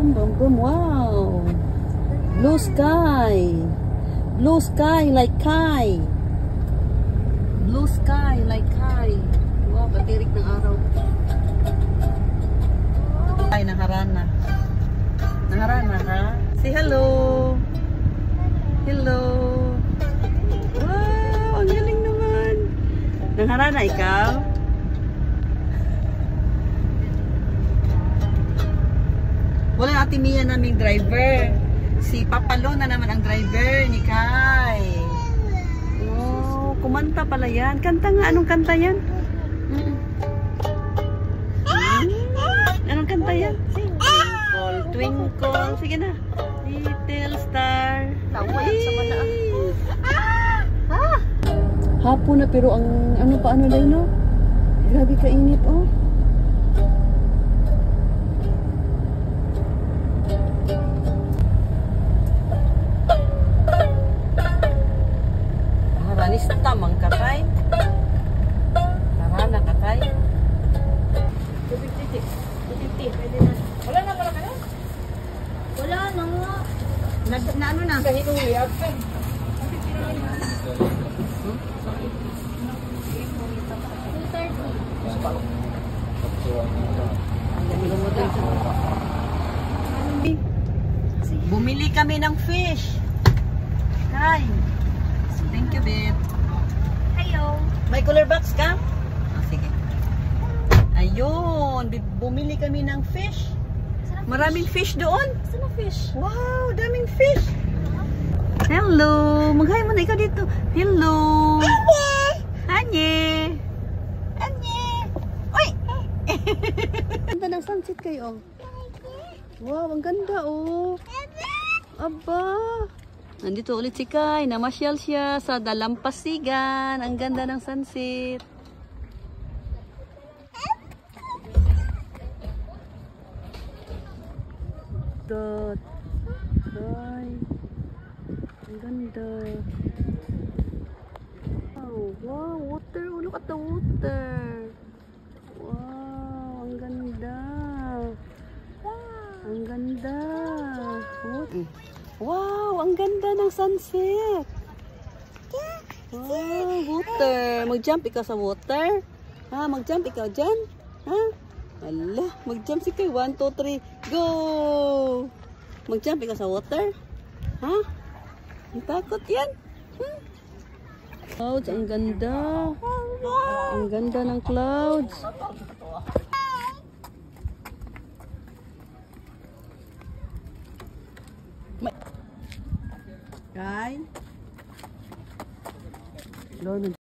Boom, boom, boom. Wow. Blue sky. Blue sky like Kai. Blue sky like Kai. Wow, katirik ng araw. Ay, naharana. Naharana ka? Say hello. Hello. Wow, ang galing naman. Naharana ikaw? Wala na Ate Mia naming driver. Si Papalo na naman ang driver ni Kai. Oh, kumanta pala yan. Kanta nga. Anong kanta yan? Anong kanta yan? Twinkle, twinkle. Sige na. Little star. Hapon na pero ang ano pa ano daw no? Grabe kainit oh. Haranista mang katay. Harana katay. 250. Pwede na. Wala na pala kayo? Wala na nga. Na ano na? Kahinuli. Absent. Bumili kami ng fish. Hi. Thank you, babe. Hello. May cooler box ka? Oh, sige. Ayun. Bumili kami ng fish. Maraming fish doon. Saan ang fish? Wow, daming fish. Hello. Mag-hi mo na ikaw dito. Hello. Anye. Anye. Uy. Ganda ng sunset kayo. Wow, ang ganda oh. Aba. Nandito ulit si Kai. Namasyal siya sa Dalampasigan. Ang ganda ng sunset. Dot. Kai. Ang ganda. Wow, wow, water. Oh, look at the water. Wow, ang ganda. Ang ganda. Wow, ang ganda ng sunset. Wow, water. Mag-jump ikaw sa water? Ha, mag-jump ikaw dyan? Ha? Ala, mag-jump si Kai. 1, 2, 3, go! Mag-jump ikaw sa water? Ha? Ang takot yan. Clouds, ang ganda. Ang ganda ng clouds. Kai? Lord,